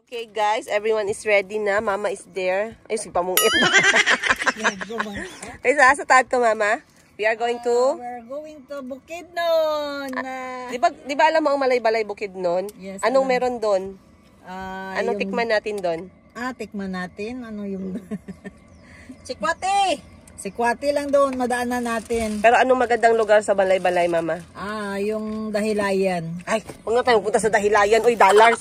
Okay guys, everyone is ready na. Mama is there. Ay, si pamungit. Ay, sa taad ka, Mama? We are going to... We're going to Bukidnon. Di ba alam mo ang Malay-Balay Bukidnon? Yes. Anong meron doon? Anong tikman natin doon? Tikman natin. Ano yung... Sikwati! Sikwati lang doon. Madaanan natin. Pero anong magandang lugar sa Malay-Balay, Mama? Yung Dahilayan. Ay, huwag nga tayo punta sa Dahilayan. Uy, dollars.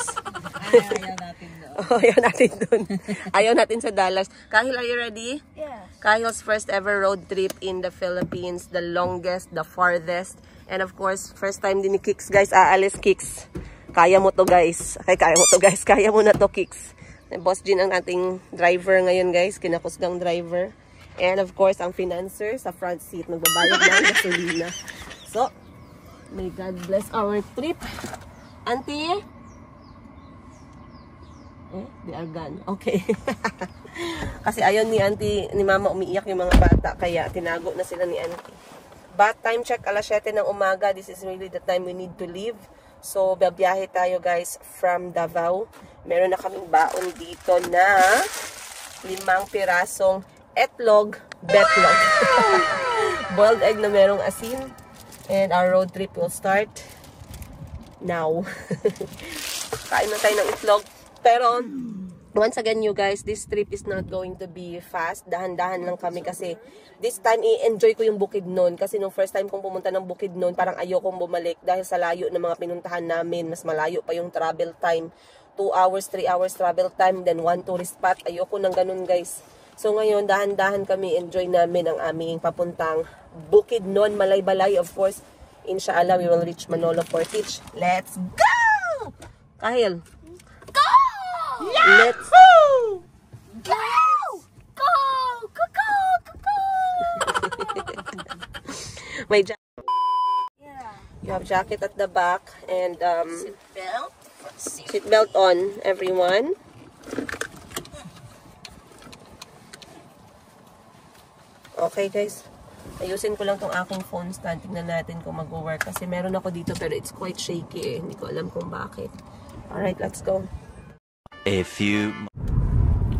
Ayaw natin doon. Ayaw natin doon. Ayaw natin sa dollars. Kahil, are you ready? Yes. Kahil's first ever road trip in the Philippines. The longest, the farthest. And of course, first time din ni Kicks, guys. Aalis, Kicks. Kaya mo to, guys. Kaya mo to, guys. Kaya mo na to, Kicks. Boss Jean ang ating driver ngayon, guys. Kinakusgang driver. And of course, ang financer sa front seat. Magbabayad ng gasolina. So, may God bless our trip. Auntie? They are gone. Okay. Kasi ayaw ni Auntie, ni Mama umiiyak yung mga bata. Kaya tinago na sila ni Auntie. Bath time check, alas 7 ng umaga. This is really the time we need to leave. So, babiyahe tayo guys from Davao. Meron na kaming baon dito na 5 pirasong etlog, betlog. Boiled egg na merong asin. And our road trip will start now. Kain na tayo ng itlog. Pero, once again you guys, this trip is not going to be fast. Dahan-dahan lang kami kasi this time i-enjoy ko yung Bukidnon. Kasi nung first time kong pumunta ng Bukidnon, parang ayokong bumalik dahil sa layo ng mga pinuntahan namin. Mas malayo pa yung travel time. 2 hours, 3 hours travel time, then 1 tourist spot. Ayoko ng ganun guys. So ngayon, dahan-dahan kami, enjoy namin ang aming papuntang Bukidnon, Malay-Balay. Of course, inshallah, we will reach Manolo Portage. Let's go! Kahil, go! Let's go! Go! Go! Go! Go! Go! My jacket. Yeah. You have jacket at the back and Seatbelt. seatbelt on, everyone. Okay guys, ayusin ko lang tong aking phone stand. Tingnan natin kung mag-work kasi meron ako dito pero it's quite shaky eh. Hindi ko alam kung bakit. Alright, let's go. A few...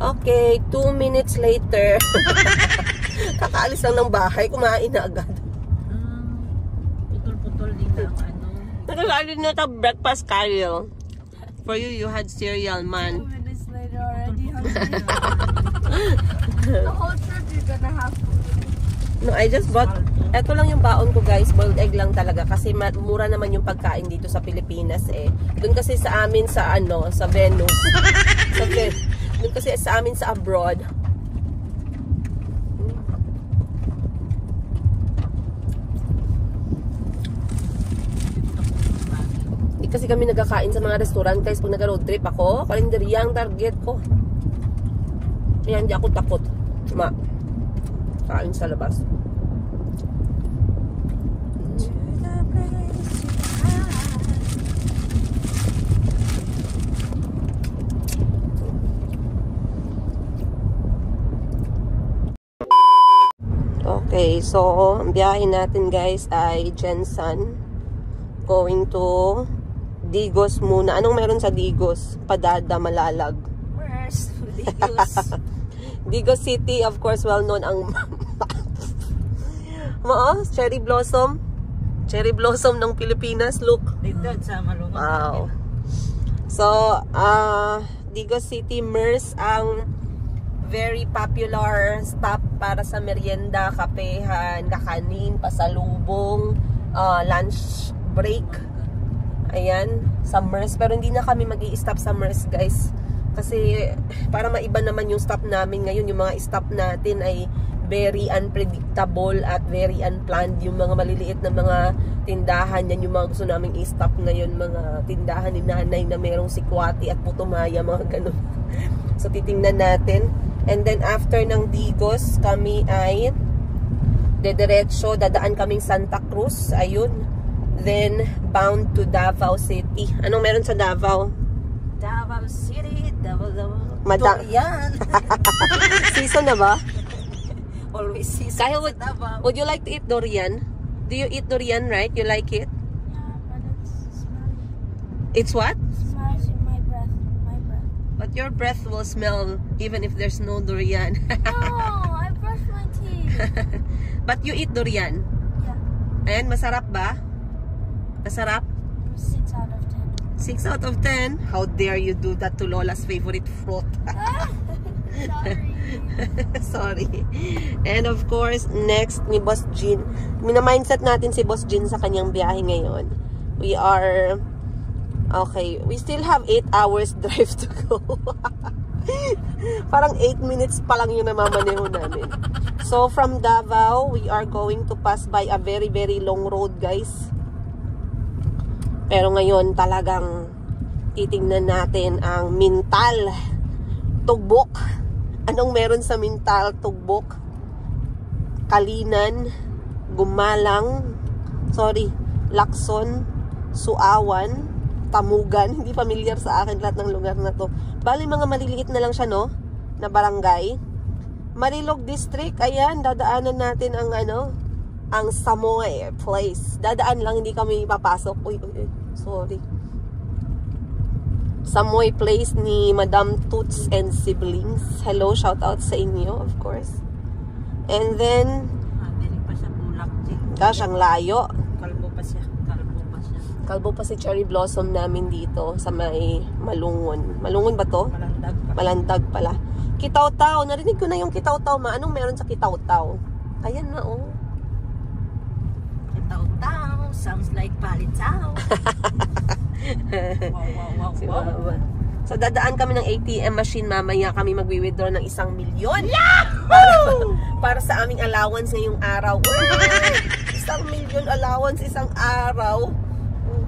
Okay, 2 minutes later. Kakaalis lang ng bahay, kumain na agad. Putol-putol din ang ano. Nakakain na ito breakfast, Kyle. For you, you had cereal, man. 2 minutes later already hungry. The whole trip you're gonna have No, I just bought, eto lang yung baon ko guys, boiled egg lang talaga kasi mura naman yung pagkain dito sa Pilipinas eh. Doon kasi sa amin sa ano, sa Venus. Doon kasi sa amin sa abroad. Hindi kasi kami nagkakain sa mga restaurant guys pag nag-road trip ako. Kalendarya ang target ko. Kaya hindi ako takot. Kain sa labas. Okay, so ang biyahe natin guys ay Jensan. Going to Digos muna. Anong meron sa Digos? Padada, Malalag. Where's Digos? Digos City, of course, well known ang cherry blossom. Cherry blossom ng Pilipinas, look. Dito sa Malungan. Wow. So, Digos City, MERS ang very popular stop para sa merienda, kapehan, kakanin, pasalubong, lunch break. Ayan, sa MERS. Pero hindi na kami mag-i-stop sa MERS, guys. Kasi para maiba naman yung stop namin ngayon, yung mga stop natin ay very unpredictable at very unplanned. Yung mga maliliit na mga tindahan, yan yung mga gusto naming i-stop ngayon, mga tindahan ni nanay na merong sikwati at putumaya, mga ganun. So titingnan natin. And then after ng Digos, kami ay dediretso, dadaan kaming Santa Cruz, ayun. Then bound to Davao City. Anong meron sa Davao? Davao City, Davao. Durian. Season na ba? Always season. Kyle, would you like to eat durian? Do you eat durian, right? You like it? Yeah, but it's smelly. It's what? Smells in my breath. But your breath will smell even if there's no durian. No, I brushed my teeth. But you eat durian. Yeah. And masarap ba? Masarap? 6 out of 10. 6 out of 10? How dare you do that to Lola's favorite fruit? Sorry. Sorry. And of course, next ni Boss Jean. Mina-mindset natin si Boss Jean sa kanyang biyahe ngayon. We are... Okay, we still have 8 hours drive to go. Parang 8 minutes pa lang yung namamaneho namin. So, from Davao, we are going to pass by a very, very long road, guys. Pero ngayon, talagang titingnan natin ang Mintal Tugbok. Anong meron sa Mintal Tugbok? Kalinan, Gumalang, Lacson, Suawan, Tamugan. Hindi familiar sa akin lahat ng lugar na to. Bali, mga maliliit na lang siya, no? Na barangay. Marilog District, ayan, dadaanan natin ang ang Samoy Place. Dadaan lang, hindi kami papasok. Uy, sorry. Samoy Place ni Madam Toots and Siblings. Hello, shout out sa inyo, of course. And then, Dili pa siya bulak, gosh, ang layo. Kalbo pa siya. Kalbo pa si Cherry Blossom namin dito sa may Malungon. Malungon ba to? Malandag pa. Malandag pala. Kitaw-taw. Narinig ko na yung kitaw-taw. Anong meron sa kitaw-taw? Ayan na, oh. Kitaw-taw. Sounds like palitaw. Wow. Si Mama. So, dadaan kami ng ATM machine. Mamaya kami magwi-withdraw ng 1 milyon. Para sa aming allowance ngayong araw. 1 milyon allowance isang araw.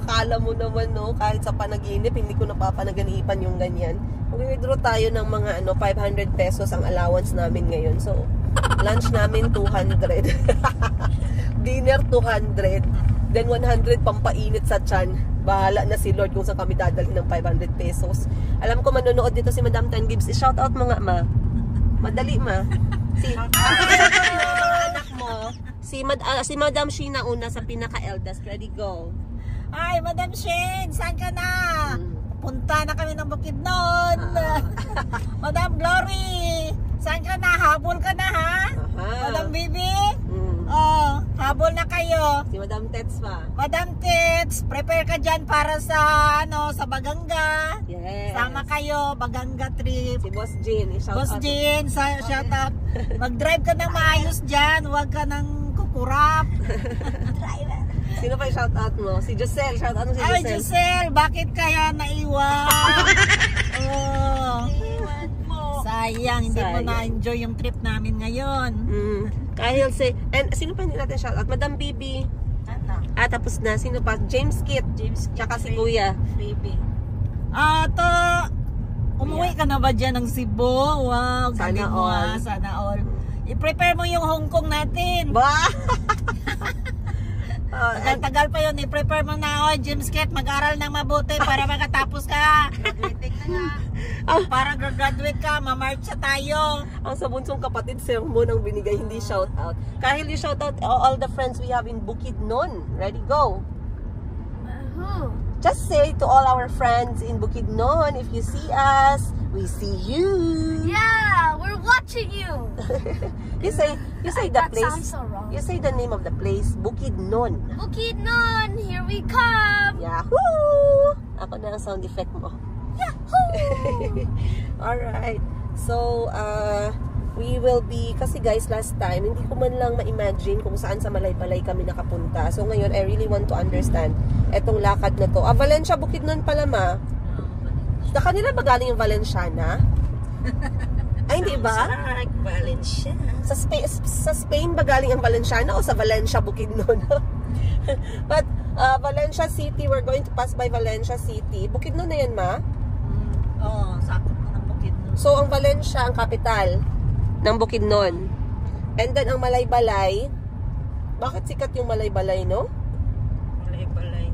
Kala mo naman, no, kahit sa panaginip, hindi ko napapanaginipan yung ganyan. Mag-withdraw tayo ng mga 500 pesos ang allowance namin ngayon. So, lunch namin 200. Dinner 200. Then 100 pampainit sa tiyan. Bahala na si Lord kung saan kami dadalhin ng 500 pesos. Alam ko manonood dito si Madam Tan Gibbs. I-shout out mo nga, ma. Madali, ma. Si anak mo. Si Madam Sheena una sa pinaka-eldest. Ready, go. Ay, Madam Shane, saan ka na? Punta na kami ng Bukidnon. Madam Glory, saan ka na? Habol ka na, ha? Madam Bibi? Oh, habol na kayo. Si Madam Tets pa. Madam Tits, prepare ka dyan para sa, sa Baganga. Yes. Sama kayo, Baganga trip. Si Boss Jean. Boss Jean, shout out. Mag-drive ka ng maayos dyan, huwag ka ng kukurap. Sino pa yung shout out mo? Si Giselle. Shout out mo si Ay, Giselle. Giselle, bakit kaya naiwan? Oh. Sayang, hindi mo na-enjoy yung trip namin ngayon. Kahil and sino pa hindi natin shout out? Madam Bibi. Tapos na. Sino pa? James Kit. Tsaka si Kuya. Baby. Umuwi ka na ba dyan ng Cebu? Wow, galing mo ha. Sana all. I-prepare mo yung Hong Kong natin. Ba? Tagal pa yun. I-prepare mo na, James Kit, mag-aral ng mabuti para makatapos ka. Graduating na nga. Para graduate ka, mamarcha tayo. Ang sa bunsong kapatid, sermon ang binigay, hindi shout out. Kahil you shout out all the friends we have in Bukidnon. Ready, go. Who? Just say to all our friends in Bukidnon, if you see us, we see you. Yeah, we're watching you. You say the That place. sounds so wrong. You say the name of the place, Bukidnon. Bukidnon, here we come. Yahoo! Ako na ang sound effect mo. Yahoo! Alright. So, we will be, kasi guys, last time, hindi ko man lang ma-imagine kung saan sa Malaybalay kami nakapunta. So, ngayon, I really want to understand etong lakad na to. Valencia, Bukidnon pala, ma. Sa kanila ba galing yung Valenciana? Ay, hindi ba? Valencia. Sa Spain ba galing ang Valenciana o sa Valencia, Bukidnon? But, Valencia City, we're going to pass by Valencia City. Bukidnon na yan, ma? Sakot na ng Bukidnon. So, ang Valencia, ang capital ng Bukidnon. And then, ang Malaybalay, bakit sikat yung Malaybalay, no? Malaybalay.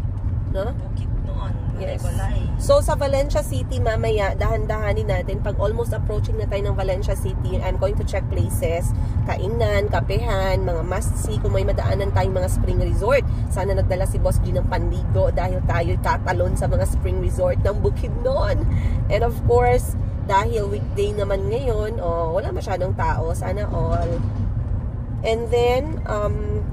No? Bukidnon. Yes. Malaybalay. So, sa Valencia City, mamaya, dahan-dahanin natin. Pag almost approaching na tayo ng Valencia City, I'm going to check places, kainan, kapehan, mga must-see, kung may madaanan tayong mga spring resort. Sana nagdala si Boss G ng panligo dahil tayo tatalon sa mga spring resort ng Bukidnon. And of course, dahil weekday naman ngayon, wala masyadong tao, sana all. And then,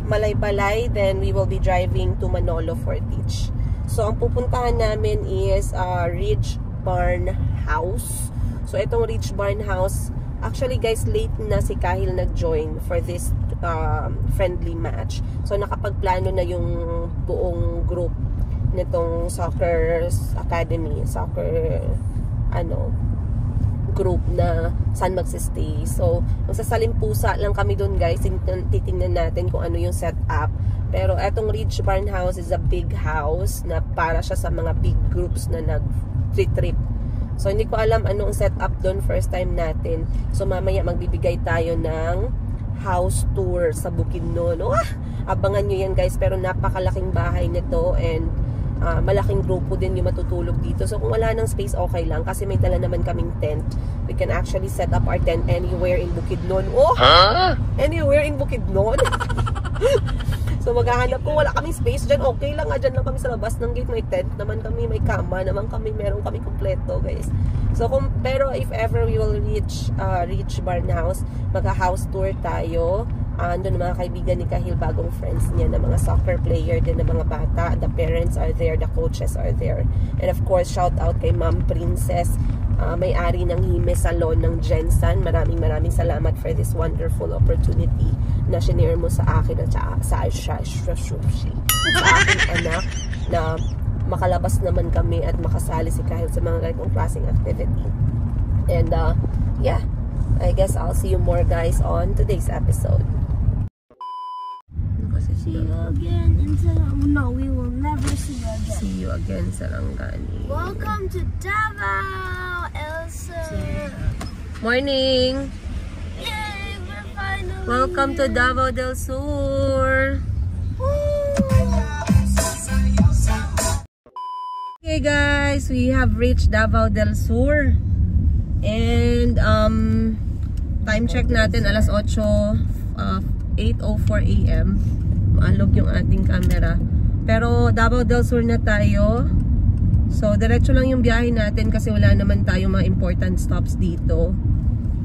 Malaybalay, then we will be driving to Manolo for Teach. So, ang pupuntahan namin is Ridge Barn House. So, itong Ridge Barn House, actually guys, late na si Kahil nag-join for this friendly match. So, nakapagplano na yung buong group nitong soccer academy, group na saan magsistay. So, magsasalimpusa lang kami dun guys. Titingnan natin kung ano yung setup. Pero etong Ridge Barn House is a big house na para siya sa mga big groups na nag-trip. So, hindi ko alam anong setup dun. First time natin. So, mamaya magbibigay tayo ng house tour sa Bukidnon. Abangan nyo yan guys. Pero napakalaking bahay nito and malaking grupo din yung matutulog dito. So, kung wala ng space, okay lang. Kasi may dala naman kaming tent. We can actually set up our tent anywhere in Bukidnon. Anywhere in Bukidnon? So, maghahanap kung wala kaming space dyan, okay lang. Dyan lang kami sa labas ng gate. May tent naman kami, may kama naman kami. Meron kami kompleto, guys. So, pero if ever we will reach Barn House, magha-house tour tayo. Andun mga kaibigan ni Kahil, bagong friends niya na mga soccer player din na mga bata. The parents are there, the coaches are there. And of course, shout out kay Ma'am Princess, may-ari ng Hime Salon ng Jensen. Maraming salamat for this wonderful opportunity na shinare mo sa akin at sa aking anak na makalabas naman kami at makasali si Kahil sa mga ganitong klaseng activity. And yeah, I guess I'll see you more guys on today's episode. See you again in Sarangani. No, we will never see you again. See you again, Sarangani. Welcome to Davao, Elsa. Morning! Yay, we're finally Welcome to Davao del Sur! Okay guys, we have reached Davao del Sur. And time check natin alas 8:04 AM. Maalog yung ating camera. Pero Davao del Sur na tayo. So diretso lang yung biyahe natin kasi wala naman tayong mga important stops dito.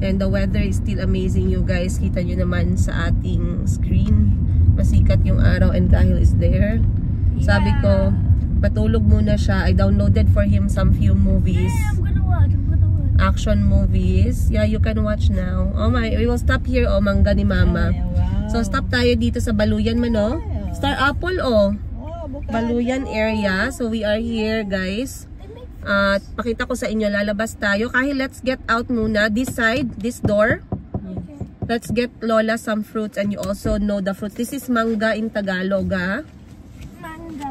And the weather is still amazing, you guys. Kita nyo naman sa ating screen. Masikat yung araw and Kahil is there. Sabi ko, matulog muna siya. I downloaded for him some few movies. Yeah, I'm gonna watch. Action movies. Yeah, you can watch now. Oh my, we will stop here. Mangga ni Mama. So, stop tayo dito sa Baluyan man, Star Apple, Baluyan area. So, we are here, guys. At pakita ko sa inyo, lalabas tayo. Kahit let's get out muna. This side, this door. Okay. Let's get Lola some fruits and you also know the fruit. This is mangga in Tagalog, Manga.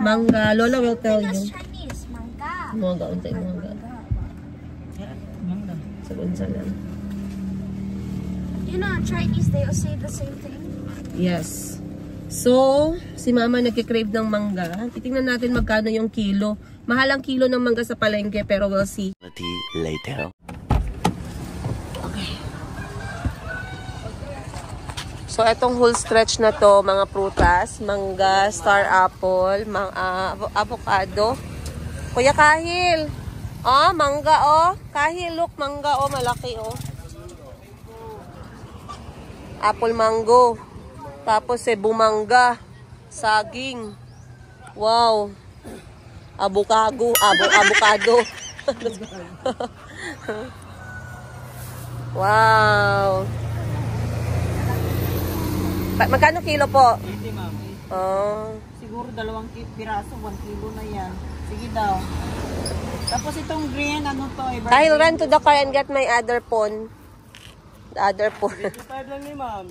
Mangga. Lola will tell That's you. Chinese. Manga. Mangga, untay mangga. Sa lang. You know, in Chinese, they all say the same thing. Yes. So, si Mama nagkikrave ng mangga. Titingnan natin magkano yung kilo. Mahal ang kilo ng mangga sa palengke, pero we'll see. Later. Okay. So, etong whole stretch na to, mga prutas, mangga, star apple, avocado. Kuya Kahil. Mangga, Kahil, look, mangga, malaki, Apple mango. Tapos Cebu mangga, saging. Wow. Avocado. Wow. Magkano kilo po? 80 ma'am. Siguro 2 piraso, 1 kilo na yan. Sige daw. Tapos itong green, ano to? Kahil run to the car and get my other phone. The other phone. 25 lang ni ma'am.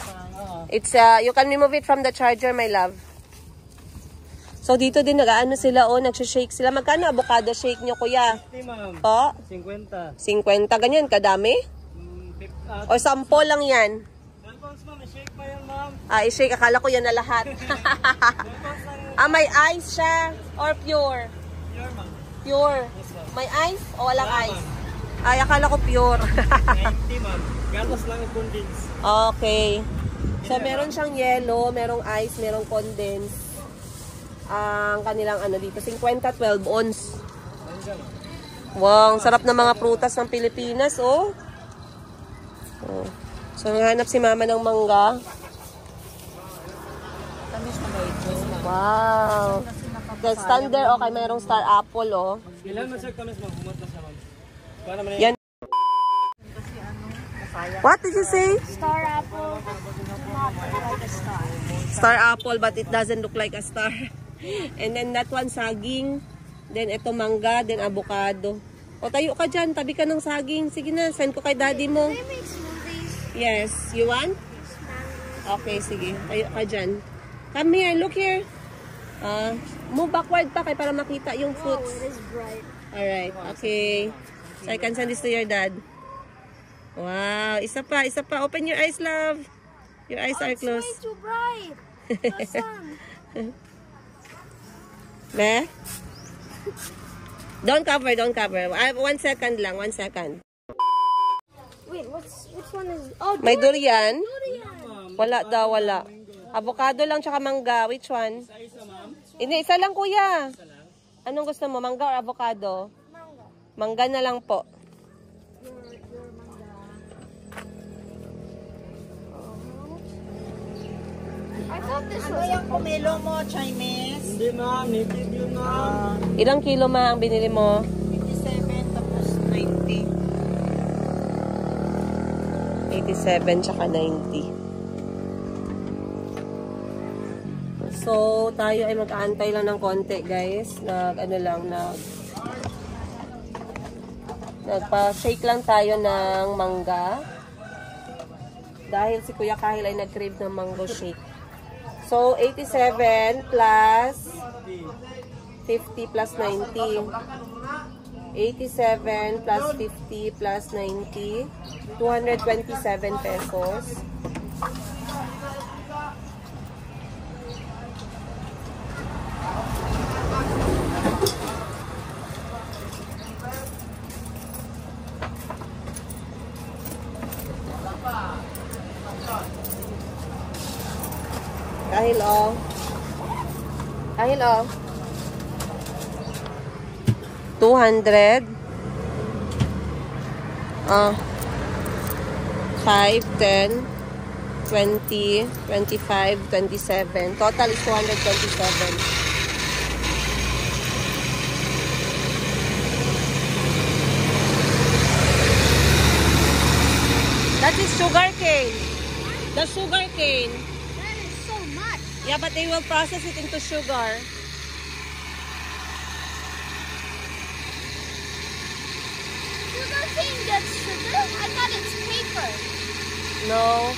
25. It's, you can remove it from the charger, my love. So, dito din nag-ano sila, nagsishake sila. Magkano avocado shake nyo, kuya? 50 ma'am. Po? 50. 50. Ganyan, kadami? O 10 lang yan? 12 pounds ma'am, shake pa yan ma'am. I-shake. Akala ko yan na lahat. May ice siya? Or pure? Pure ma'am. Pure. May ice o walang ice? Ay, akala ko pure. 90 ma'am. Gatas lang ang condense. Okay. So, meron siyang yellow, merong ice, merong condense. Ang kanilang ano dito, 50, 12 ounce. Wow, ang sarap ng mga prutas ng Pilipinas, oh. Oh. So, naghanap si mama ng mangga. Tamis na ba ito? Wow. The standard, okay, mayroong star apple, oh. Ilan man sir tamis ma'am? Humat na siya ma'am. Para naman Yan. What did you say? Star apple. Not like a star. Star apple, but it doesn't look like a star. And then that one, saging. Then ito, mangga. Then avocado. O, tayo ka dyan. Tabi ka ng saging. Sige na, send ko kay daddy mo. They make smoothies. Yes. You want? Okay, sige. Tayo ka dyan. Come here. Look here. Move backward pa kay para makita yung Oh, fruits. it is bright. Alright. Okay. So, I can send this to your dad. Wow. Isa pa. Isa pa. Open your eyes, love. Your eyes are It's way closed. too bright. The sun. Be? Don't cover, don't cover. 1 second lang, 1 second. Wait, which one is? Oh, May durian? durian. Wala daw, wala. Avocado lang tsaka mangga. Which one? Hindi, isa lang kuya. Anong gusto mo? Mangga or avocado? Mango. Mangga na lang po. Your manga. I thought this Ano was yung kumilo mo, Chinese? Hindi ma'am, native yun ma'am. Ilang kilo ma ang binili mo? 57 tapos 90. 87 tsaka 90. So, tayo ay mag-aantay lang ng konti, guys. Nagpa-shake lang tayo ng mangga. Dahil si Kuya Kahil ay nag-crave ng mango shake. So, 87 plus 50 plus 90. 87 plus 50 plus 90. 227 pesos. Kahil oh. Kahil oh. 200. 5, 10, 20, 25, 27. Total is 227. That is sugar cane. The sugar cane. that is so much. Yeah, but they will process it into sugar. Sugar cane gets sugar. I thought it's paper. No.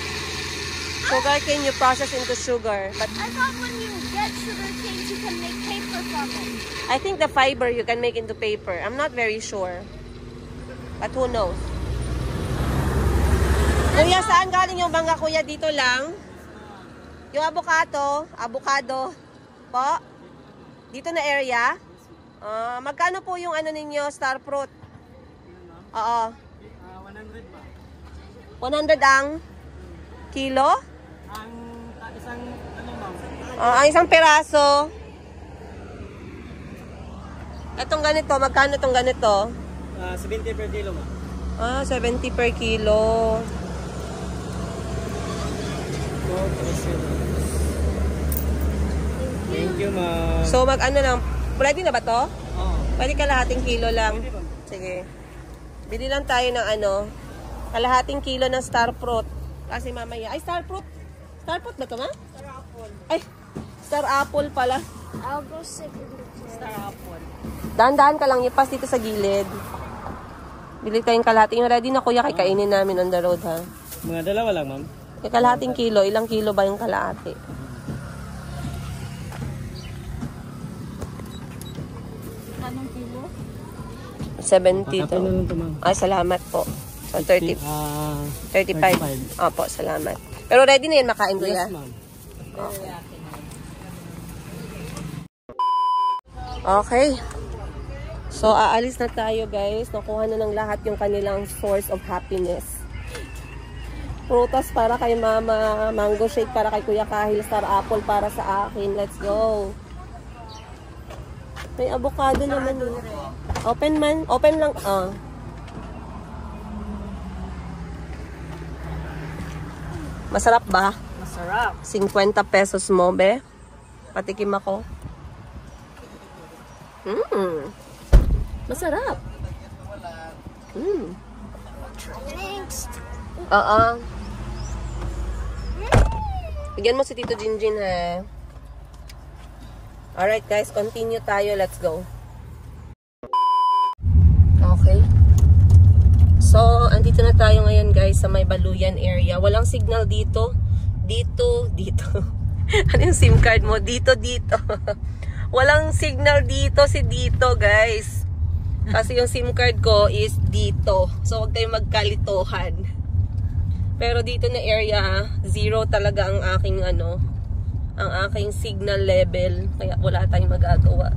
Sugar cane you process into sugar. But I thought when you get sugar canes, you can make paper from it. I think the fiber you can make into paper. I'm not very sure. But who knows? Kuya, saan galing yung mangga, kuya? Dito lang? Yung avocado po? Dito na area? Magkano po yung ano ninyo, star fruit? Oo. 100 ba? 100 ang kilo? Ang isang ano ma'am? Ang isang peraso. Etong ganito, magkano itong ganito? 70 per kilo ma'am. 70 per kilo. Thank you ma'am. So, mag-ano lang. Ready na ba to? Oo. Pwede kalahating kilo lang. Sige. Bili lang tayo ng ano, kalahating kilo ng star fruit. Kasi mamaya, ay star fruit. Star fruit ba ito, ma? Star apple. Ay, star apple pala. I'll go sit in the chair. Star apple. Dahan-dahan ka lang, ipas dito sa gilid. Bili tayong kalahating. Yung ready na kuya, kay kainin namin on the road, ha? Mga dalawa lang ma'am. Yung kalahating kilo, ilang kilo ba yung kalahati? Anong kilo? 70 to. Kapin na lang ito ma'am. Ay, salamat po. So, 30, 35. 35. Opo, salamat. Pero ready na yan makain, kuya? Yes ma'am. Okay. So, aalis na tayo, guys. Nakuha na ng lahat yung kanilang source of happiness. Prutas para kay mama, mango shake para kay Kuya Kahil, star apple para sa akin. Let's go. May avocado naman. Open man. Open lang. Masarap ba? Masarap. 50 pesos mo, be. Patikim ako. Masarap. Thanks. Oo. Bigyan mo si Tito Jinjin, ha? Alright, guys. Continue tayo. Let's go. Okay. So, andito na tayo ngayon, guys, sa may Baluyan area. Walang signal dito. Dito. Ano yung SIM card mo? Dito. Walang signal dito guys. Kasi yung SIM card ko is dito. So, huwag kayong magkalitohan. Pero dito na area, 0 talaga ang aking ang aking signal level. Kaya wala tayong magagawa.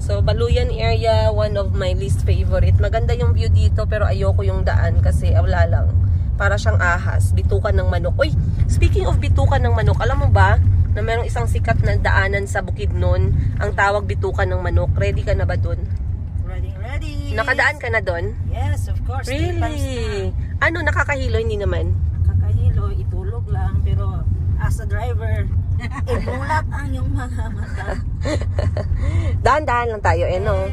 So, Baluyan area, one of my least favorite. Maganda yung view dito, pero ayoko yung daan kasi wala lang. Para siyang ahas. Bitukan ng manok. Uy, speaking of bitukan ng manok, alam mo ba na merong isang sikat na daanan sa Bukidnon, ang tawag bitukan ng manok? Ready ka na ba dun? Ready. Nakadaan ka na dun? Yes, of course. Really? Ano, nakakahilo? Hindi naman. Nakakahilo, itulog lang. Pero as a driver, imulat ang yung mga mata. Dahan-dahan lang tayo, no?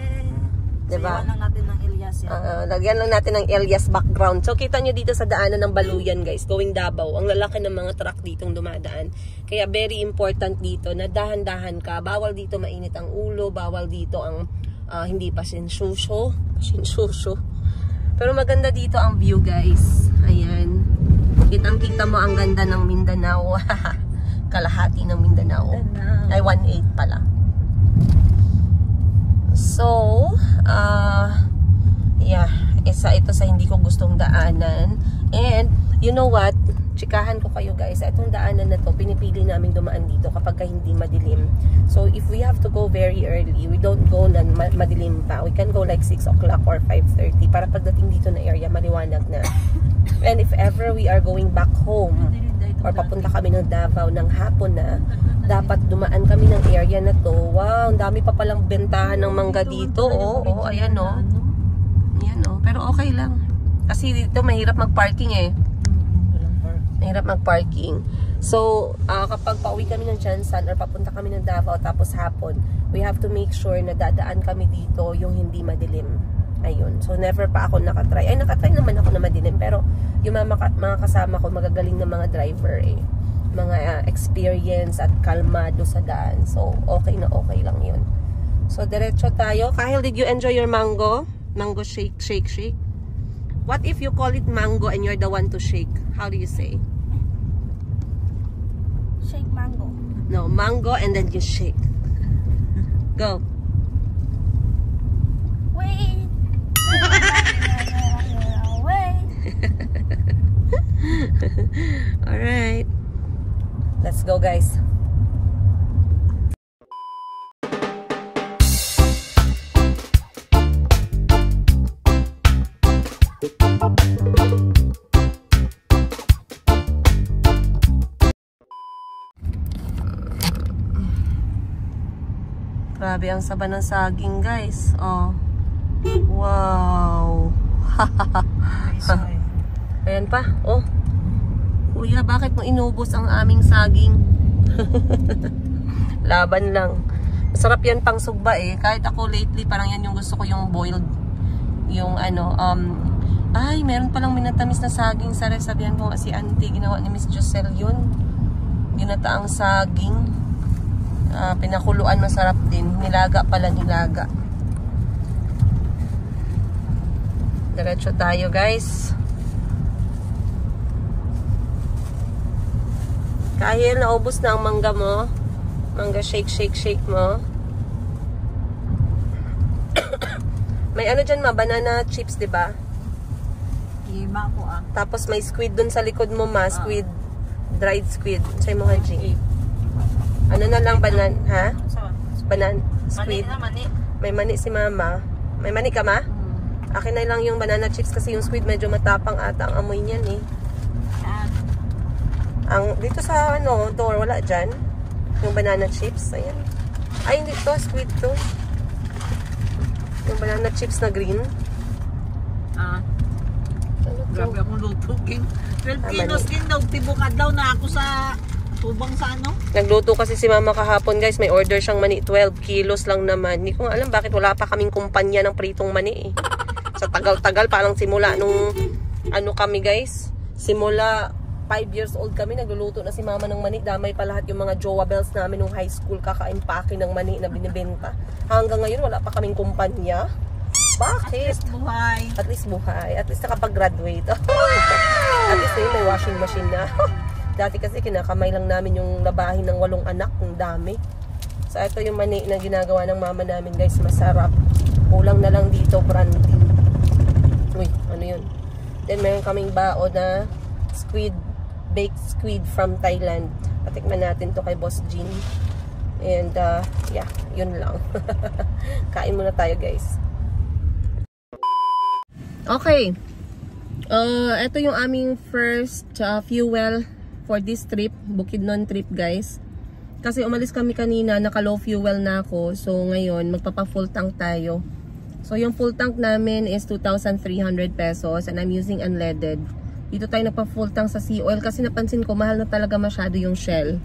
Diba? Sayawan lang natin ng Elias yan. Lagyan lang natin ng Elias background. So, kita nyo dito sa daanan ng Baluyan, guys, going Davao. Ang lalaki ng mga truck ditong dumadaan. Kaya very important dito na dahan-dahan ka. Bawal dito mainit ang ulo. Bawal dito ang hindi pasinsyusyo. Pero maganda dito ang view, guys. Ayan. Kitang-kita mo ang ganda ng Mindanao. Kalahati ng Mindanao. Ay, 1/8 pala. So, yeah, isa ito sa hindi ko gustong daanan. And, you know what? Chikahan ko kayo, guys. Itong daanan na to, pinipili namin dumaan dito kapag hindi madilim. So, if we have to go very early, we don't go na madilim pa. We can go like 6 o'clock or 5:30 para pagdating dito na area, maliwanag na. And if ever we are going back home, or papunta kami ng Davao ng hapon na, dapat dumaan kami ng area na to. Wow, ang dami pa palang bentahan ng mangga dito. Oh, ayan oh. Ayan oh. Pero okay lang. Kasi dito mahirap mag-parking eh. Mahirap mag-parking. So, kapag pauwi kami ng Jansan or papunta kami ng Davao tapos hapon, we have to make sure na dadaan kami dito yung hindi madilim. Ayun. So, never pa ako nakatry. Ay, nakatry naman ako na madilim. Pero, yung mga kasama ko, magagaling na mga driver eh. Mga experience at kalmado sa daan. So, okay na okay lang yun. So, diretso tayo. Kyle, did you enjoy your mango? Mango shake? What if you call it mango and you're the one to shake? How do you say? Shake mango. No, mango and then you shake. Go. Wait. Alright. Let's go, guys. Grabe ang saba ng saging, guys. Oh. Wow. Ayan pa. Oh. Kuya, bakit mo inubos ang aming saging? Laban lang. Masarap yan pang sugba eh. Kahit ako lately, parang yan yung gusto ko, yung boiled. Yung ay, meron palang minatamis na saging sa ref. Sabihan ko nga si auntie, ginawa ni Miss Joselle yun. Ginataang saging. Pinakuluan, masarap din. Nilaga pala, nilaga. Diretso tayo, guys. Kahil naubos na ang mangga mo. Mangga shake mo. May ano dyan ma, banana chips, diba? Hima ko Tapos may squid dun sa likod mo ma, squid. Dried squid. Say mo haji. Ano na lang, ha? Squid. Mani. May mani si mama. May mani ka ma? Akin na lang yung banana chips kasi yung squid medyo matapang ata ang amoy niyan eh. Dito sa door, wala dyan. Yung banana chips, ayan. Ay, hindi to, squid to. Yung yung banana chips na green. Ah, Ano to? grabe akong luto, King. 12 Tama kilos, ni. King. Tibong adlaw na ako sa tubang sa ano. Nagluto kasi si mama kahapon guys. May order siyang mani. 12 kilos lang naman. Hindi ko nga alam bakit wala pa kaming kumpanya ng pritong mani eh. Sa tagal-tagal parang simula nung ano kami guys. Simula 5 years old kami, nagluluto na si mama ng mani. Damay pa lahat yung mga jowa bells namin nung high school, kaka-impake ng mani na binibenta. Hanggang ngayon, wala pa kaming kumpanya. Bakit? Buhay. At least buhay. At least nakapag-graduate. At least ngayon may washing machine na. Dati kasi kinakamay lang namin yung labahin ng 8 anak. Ang dami. So ito yung mani na ginagawa ng mama namin guys. Masarap. Kulang na lang dito brandy. Uy, ano yun? Then meron kaming bao na squid. Baked squid from Thailand. Patikman natin to kay Boss Jean. And yeah, yun lang. Kain muna tayo guys. Okay. Ito yung aming first fuel for this trip. Bukidnon trip guys. Kasi umalis kami kanina, naka low fuel na ako. So ngayon, magpapa full tank tayo. So yung full tank namin is 2,300 pesos and I'm using unleaded. Dito tayo nagpa full tank sa sea oil kasi napansin ko mahal na talaga masyado yung Shell.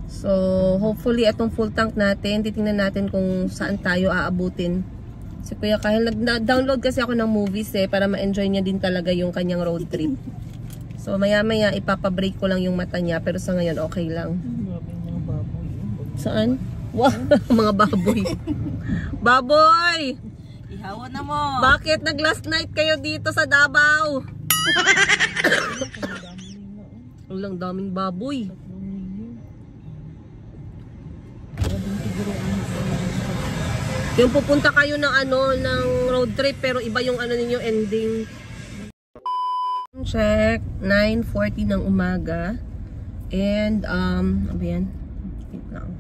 So hopefully itong full tank natin, titingnan natin kung saan tayo aabutin. Si Kuya Kahil, nag-download kasi ako ng movies para ma-enjoy niya din talaga yung kanyang road trip. So maya-maya ipapabreak ko lang yung mata niya pero sa ngayon okay lang. Saan? Wow, mga baboy. Baboy! Ihawan na mo. Bakit nag-last night kayo dito sa Davao? Walang daming baboy. Yung pupunta kayo ng ng road trip pero iba yung ninyo ending. Check, 9:40 ng umaga. And ano yan? Wait lang.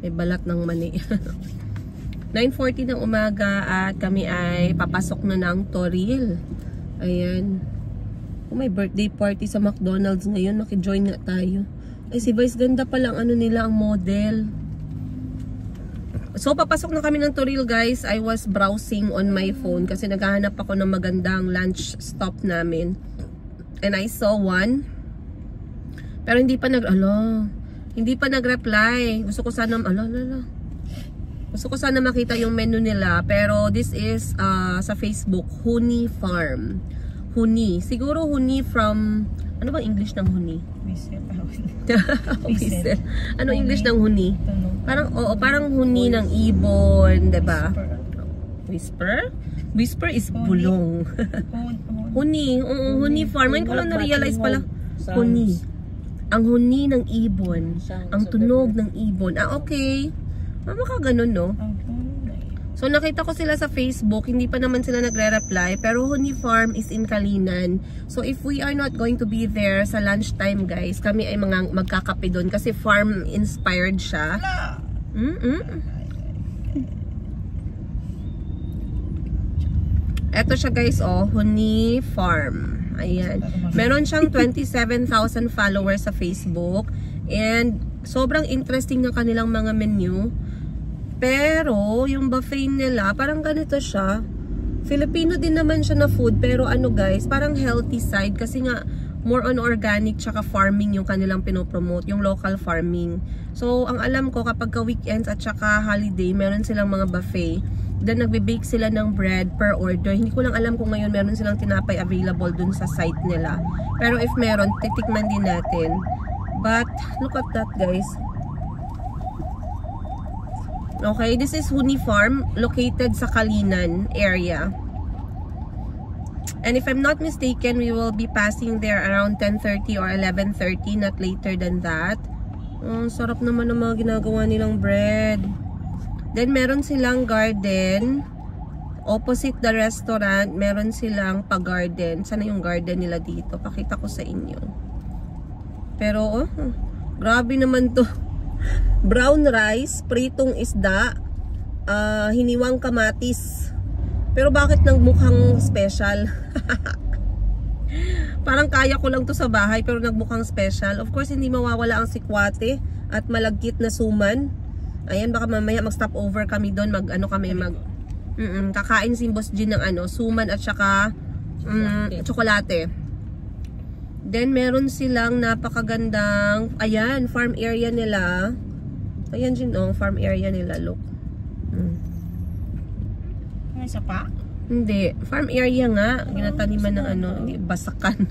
May balat ng mani. 9:40 ng umaga at kami ay papasok na ng Toril. Ayan. Oh, may birthday party sa McDonald's ngayon. Maki-join nga tayo. Ay, si Vice ganda palang nila ang model. So, papasok na kami ng Toril guys. I was browsing on my phone kasi naghahanap ako ng magandang lunch stop namin. And I saw one. Pero hindi pa hindi pa nag-reply. Gusto ko sana, gusto ko sana makita yung menu nila. Pero this is sa Facebook, Huni Farm. Huni. Siguro Huni from, ano bang English ng Huni? Whistle. Ano English ng Huni? Parang, oo, parang Huni ng ibon, diba? Whisper? Whisper is bulong. Huni. Huni Farm. Ngayon ko lang na-realize pala. Huni. Ang huni ng ibon. Ang tunog ng ibon. Okay. Maka ganun, no? So, nakita ko sila sa Facebook. Hindi pa naman sila nagre-reply. Pero Huni Farm is in Kalinan. So, if we are not going to be there sa lunchtime, guys, kami ay magkakape doon. Kasi farm-inspired siya. Eto siya, guys, Huni Farm. Ayan. Meron siyang 27,000 followers sa Facebook. And sobrang interesting ng kanilang mga menu. Pero, yung buffet nila, parang ganito siya. Filipino din naman siya na food. Pero guys, parang healthy side. Kasi nga, more on organic tsaka farming yung kanilang pinopromote. Yung local farming. So, ang alam ko, kapag ka weekends at tsaka holiday, meron silang mga buffet. Then, nagbe-bake sila ng bread per order. Hindi ko lang alam kung ngayon meron silang tinapay available dun sa site nila. Pero if meron, titikman din natin. But, look at that, guys. Okay, this is Huni Farm, located sa Kalinan area. And if I'm not mistaken, we will be passing there around 10:30 or 11:30, not later than that. Sarap naman ng mga ginagawa nilang bread. Then, meron silang garden. Opposite the restaurant, meron silang pa-garden. Sana yung garden nila dito? Pakita ko sa inyo. Pero, grabe naman to. Brown rice, pritong isda, hiniwang kamatis. Pero bakit nagmukhang special? Parang kaya ko lang to sa bahay pero nagmukhang special. Of course, hindi mawawala ang sikwate at malagkit na suman. Ayan, baka mamaya mag-stop over kami doon. Kakain si Boss Jean ng ano, suman at saka tsokolate. Then meron silang napakagandang, ayan, farm area nila. Ayan Jean, oh, farm area nila, look. May isa pa? Hindi, farm area nga, ginataniman ng ano, basakan.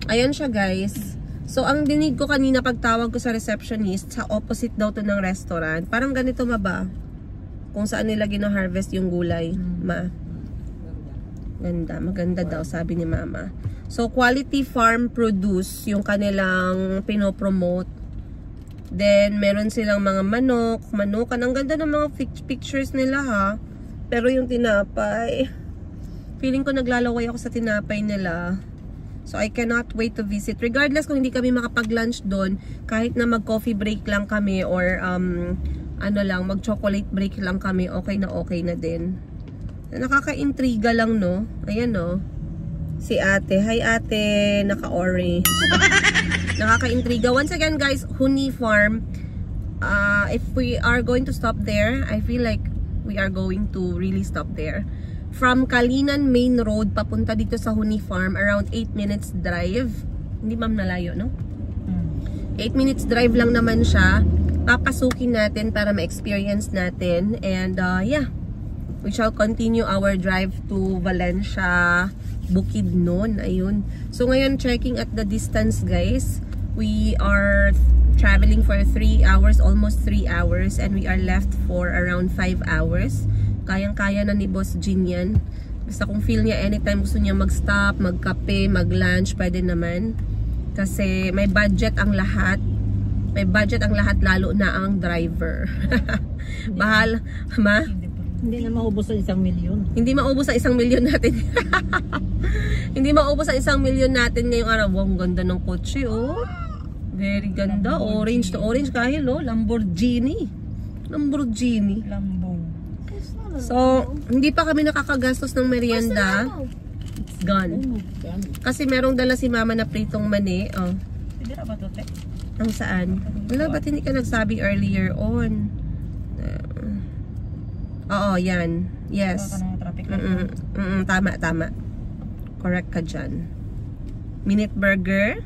Ayan siya guys. So ang dinig ko kanina pagtawag ko sa receptionist, sa opposite daw to ng restaurant. Parang ganito ba? Kung saan nila gina-harvest yung gulay, ma. Ganda, maganda daw sabi ni mama. So quality farm produce yung kanilang pinopromote. Then meron silang mga manukan. Ang ganda ng mga pictures nila ha. Pero yung tinapay, feeling ko naglalaway ako sa tinapay nila. So I cannot wait to visit. Regardless kung hindi kami makapag-lunch doon, kahit na mag-coffee break lang kami or ano lang, mag-chocolate break lang kami, okay na din. Nakaka-intriga lang, no? Ayan, no? Si ate. Hi, ate. Naka-orange. Nakaka-intriga. Once again, guys, Honey Farm. If we are going to stop there, I feel like we are going to really stop there. From Kalinan Main Road, papunta dito sa Honey Farm, around 8 minutes drive. Hindi ma'am nalayo, no? 8 minutes drive lang naman siya. Papasukin natin para ma-experience natin. And yeah, we shall continue our drive to Valencia, Bukidnon. Ayun. So ngayon, checking at the distance guys. We are traveling for 3 hours, almost 3 hours. And we are left for around 5 hours. Kayang-kaya na ni Boss Jean yan. Basta kung feel niya anytime gusto niya mag-stop, mag-kape, mag-lunch, pwede naman. Kasi may budget ang lahat. May budget ang lahat, lalo na ang driver. Bahal, ma? Hindi na maubos sa 1 milyon. Hindi maubos sa 1 milyon natin. Hindi maubos sa 1 milyon natin ngayong araw. Wow, ang ganda ng kotse, oh. Very ganda. Orange to orange. Kahit, oh, Lamborghini. Lamborghini. Lambo. So, hindi pa kami nakakagastos ng merienda. It's gone. Kasi merong dala si mama na pritong mani. Oh. Hindi na ba ito, te? Ang saan? Wala, ba't hindi ka nagsabi earlier on? Oo, yan. Yes. Tama. Correct ka dyan. Minute burger.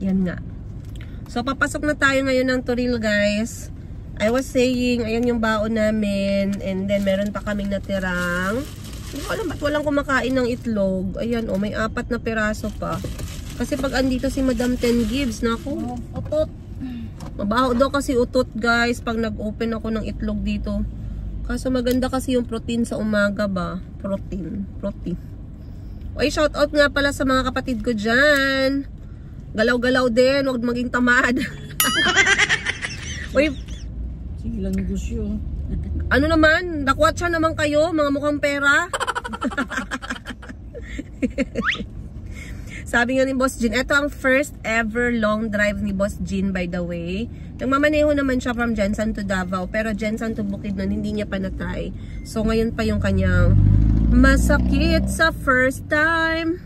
Yan nga. So, papasok na tayo ngayon ng Toril, guys. I was saying, ayan yung baon namin. And then, meron pa kaming natirang. Hindi ko alam ba't walang kumakain ng itlog. Ayan, oh, may 4 na piraso pa. Kasi pag andito si Madam 10 Gibbs, naku. Utot. Mabaho daw kasi utot, guys, pag nag-open ako ng itlog dito. Kaso maganda kasi yung protein sa umaga ba? Protein. Oy, shout out nga pala sa mga kapatid ko dyan. Galaw-galaw din, huwag maging tamad. Oy, sige lang negosyo. ano naman? Dakwatsa naman kayo, mga mukhang pera. Sabi nga ni Boss Jean, ito ang first ever long drive ni Boss Jean, by the way. Nagmamaneho naman siya from Jensen to Davao, pero Jensen to Bukidnon, hindi niya pa na-try. So, ngayon pa yung kanyang masakit sa first time.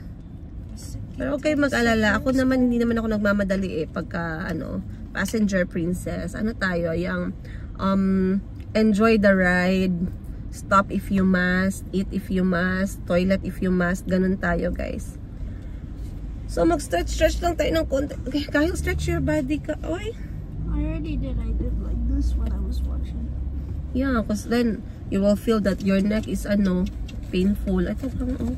Pero okay mag-alala. Ako naman, hindi naman ako nagmamadali pagka, passenger princess. Ano tayo? Yung, enjoy the ride. Stop if you must. Eat if you must. Toilet if you must. Ganun tayo, guys. So, mag-stretch lang tayo ng konti. Okay, Kyle, stretch your body ka. Oy. I already did. I did like this when I was watching. Yeah, because then, you will feel that your neck is, painful. Ito lang, oh.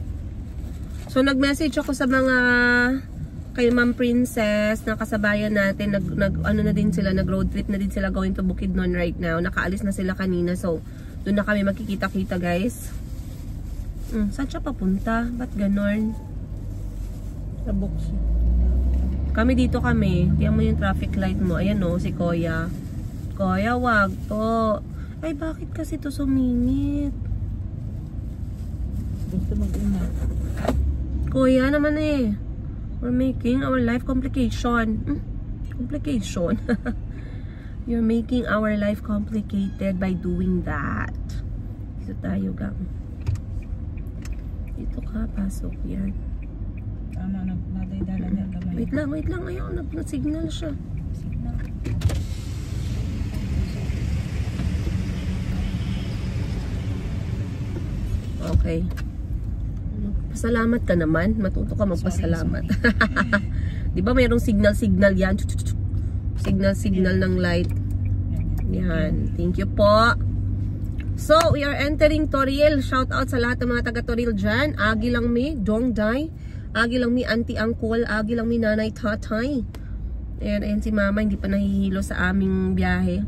So, nag-message ako sa mga kay Ma'am Princess na kasabayan natin. Nag-road trip na din sila going to Bukidnon right now. Nakaalis na sila kanina. So, doon na kami magkikita-kita, guys. Saan siya papunta? Ba't ganon? Sa box. Kami dito kami. Tiyan mo yung traffic light mo. Ayan o, si Koya. Koya, wag po. Ay, bakit kasi to sumingit? Gusto mag-una. Kuya naman we're making our life complication. Complication. You're making our life complicated by doing that. Dito tayo, gang. Dito ka, pasok yan. Tama, natay-dala niya kamay. Wait lang. Ayaw, nag-signal siya. Signal. Okay. Pasalamat ka naman. Matuto ka magpasalamat. Di ba mayroong signal yan? Signal ng light. Yan. Thank you po. So, we are entering Toril. Shout out sa lahat ng mga taga Toril dyan. Agi lang mi, Dongday. Agi lang mi, auntie, uncle. Agi lang mi, nanay, tatay. Ayan si mama, hindi pa nahihilo sa aming biyahe.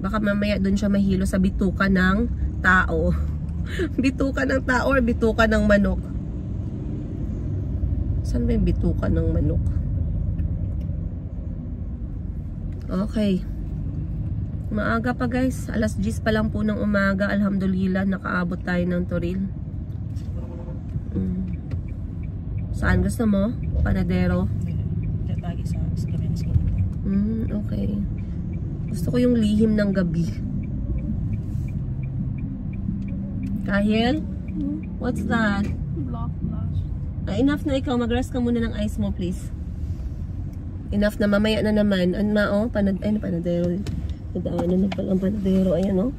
Baka mamaya doon siya mahilo sa bituka ng tao. Bituka ng tao or bituka ng manok? Saan ba yung bituka ng manok? Okay. Maaga pa guys. Alas 10 pa lang po ng umaga. Alhamdulillah, nakaabot tayo ng Toril. Saan gusto mo? Panadero? Okay. Gusto ko yung lihim ng gabi. Kahil? What's that? Enough na ikaw. Mag-rest ka muna ng ice mo, please. Enough na, mamaya na naman. Ano, panadero. Nadaanan na palang panadero. Ayan, oh.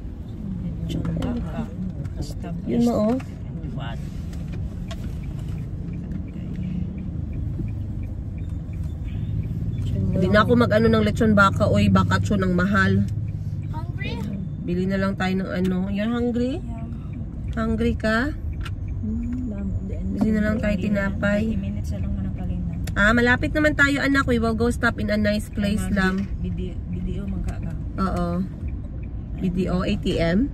Yun mo, oh. Hindi na ako mag-ano ng lechon baka. Oy, baka chon ang mahal. Hungry? Bili na lang tayo ng ano. You're hungry? Hungry ka? Bili na lang tayo tinapay. Malapit naman tayo anak. We will go stop in a nice place lang. BDO magkaka. Oo. BDO, ATM.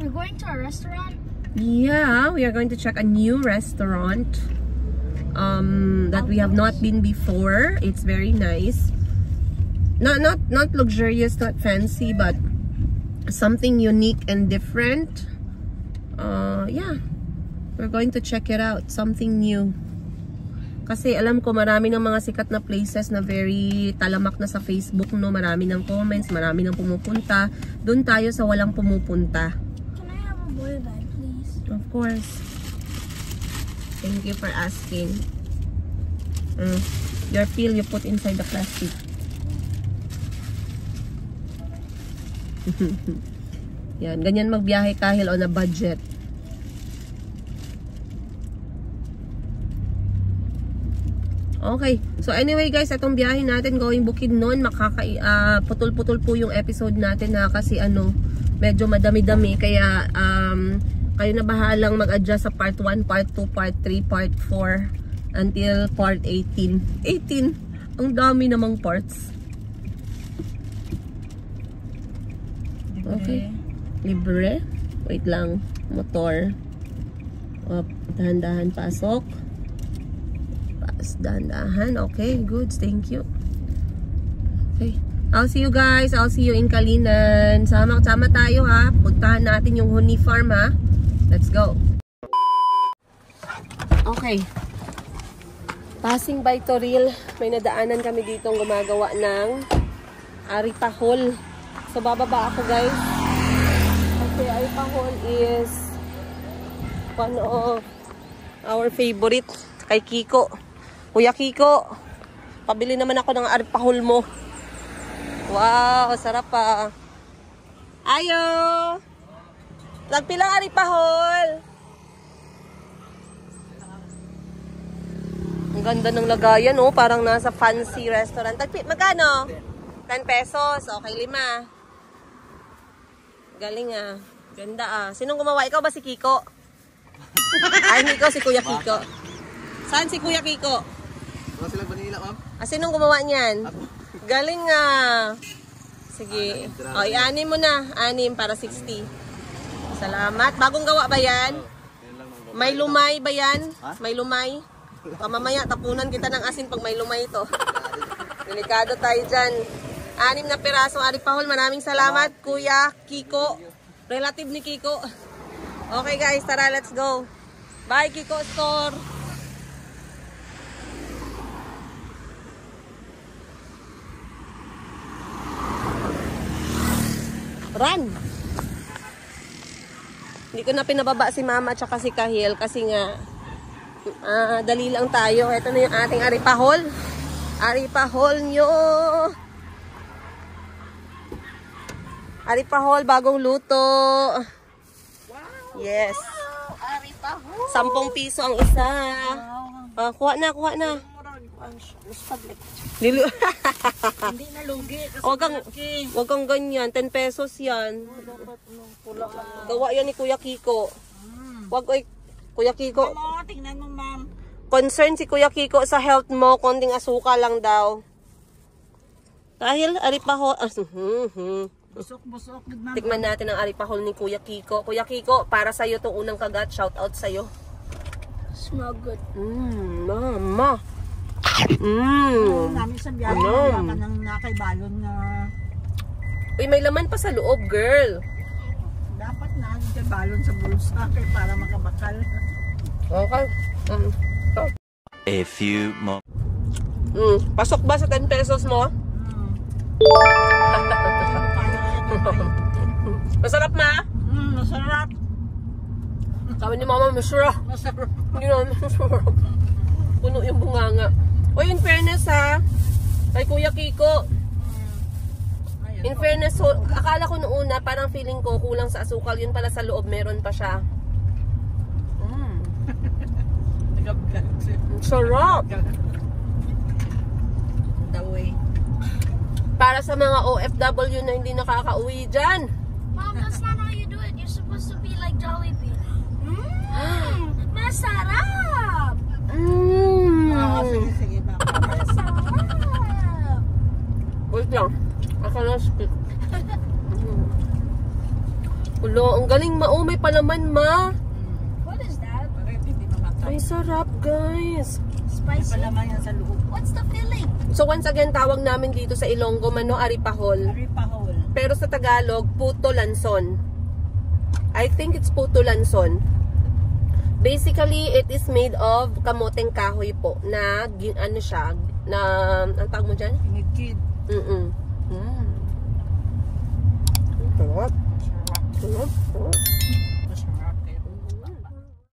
We're going to a restaurant? Yeah, we are going to check a new restaurant. That we have not been before. It's very nice. Not luxurious, not fancy, but something unique and different. Yeah. We're going to check it out. Something new. Kasi alam ko marami ng mga sikat na places na very talamak na sa Facebook, no? Marami ng comments, marami ng pumupunta. Doon tayo sa walang pumupunta. Can I have a boy bag, please? Of course. Thank you for asking. Your pill you put inside the plastic. Yan, ganyan magbiyahe kahil on a budget. Okay. So anyway guys, itong biyahe natin going Bukidnon, putol-putol po yung episode natin ha, kasi ano, medyo madami-dami kaya kayo na bahalang mag-adjust sa part 1, part 2, part 3, part 4 until part 18. 18. Ang dami namang parts. Okay. Libre. Wait lang. Motor. Dahan-dahan pasok. Dahan-dahan. Okay, good. Thank you. Okay. I'll see you guys. I'll see you in Kalinan. Sama-sama tayo ha. Puntahan natin yung honey farm ha. Let's go. Okay. Passing by Toril. May nadaanan kami dito gumagawa ng aripahol. So bababa ako guys. Kasi aripahol is one of our favorite kay Kiko. Kuya Kiko, pabili naman ako ng aripahol mo. Wow, sarap pa. Ayo! Nagpilang aripahol. Ang ganda ng lagayan, oh. Parang nasa fancy restaurant. Magkano? 10 pesos. Okay, 5. Galing ah. Ganda ah. Sinong gumawa? Ikaw ba si Kiko? Ay, hindi ko. Si Kuya Kiko. Saan si Kuya Kiko? Wala silang vanilla, ma'am? Sinong gumawa niyan? Galing ah. Sige. O, i-anim mo na. 6 para 60. Salamat. Bagong gawa ba yan? May lumay ba yan? May lumay? Mamaya, tapunan kita ng asin pag may lumay ito. Delikado tayo dyan. 6 na pirasong aripahol. Maraming salamat, Kuya Kiko. Relative ni Kiko. Okay guys, tara, let's go. Bye, Kiko Store. Run! Hindi ko na pinababa si Mama at saka si Kahil kasi nga dali lang tayo. Ito na yung ating aripahol. Aripahol nyo. Aripahol, bagong luto. Yes. Ari pa ho. 10 piso ang isa. Kuha na, kuha na. Lili. Hindi na lugi. Kasi Wag kang ganyan. 10 pesos yan. Gawa yan ni Kuya Kiko. Wag, oy, Kuya Kiko. Ma'am, tingnan mo, ma'am. Concern si Kuya Kiko sa health mo. Konting asukal lang daw. Dahil, aripahol. Busok, ma'am. Tikman natin ang aripahol ni Kuya Kiko. Kuya Kiko, para sa'yo itong unang kagat. Shout out sa'yo. Smell good. Mama. Namin sa biyahe, Ano? wala ka nang nakaibalon na Uy, may laman pa sa loob, girl. dapat na balon sa bulsa para makabakal. Okay. A few more. Pasok ba sa 10 pesos mo? Masarap, ma? Masarap. Sabi ni Mama, masarap. Masarap. Hindi naman masarap. Puno yung bunganga. O, in fairness ha, kay Kuya Kiko, in fairness, so, akala ko noong una, parang feeling ko kulang sa asukal. Yun pala sa loob, meron pa siya. Sarap! Daway. Para sa mga OFW na hindi nakakauwi dyan. Mom, that's not how you do it. You're supposed to be like Jollibee. Masarap! Sige, ma'am. Masarap! Wait lang. Aka na speak. Ulo, ang galing ma. Oh, may palaman, ma. What is that? Bakit hindi mamatay? Ay, sarap, guys. Spicy? Palaman yan sa loob. What's the filling? So, once again, tawag namin dito sa Ilonggo, mano, aripahol. Ripahol. Pero sa Tagalog, puto lanson. I think it's puto lanson. Basically, it is made of kamoteng kahoy po. Na, ano siya, na, ang tawag mo dyan? Kinidkid. Sarap. Sarap. Sarap.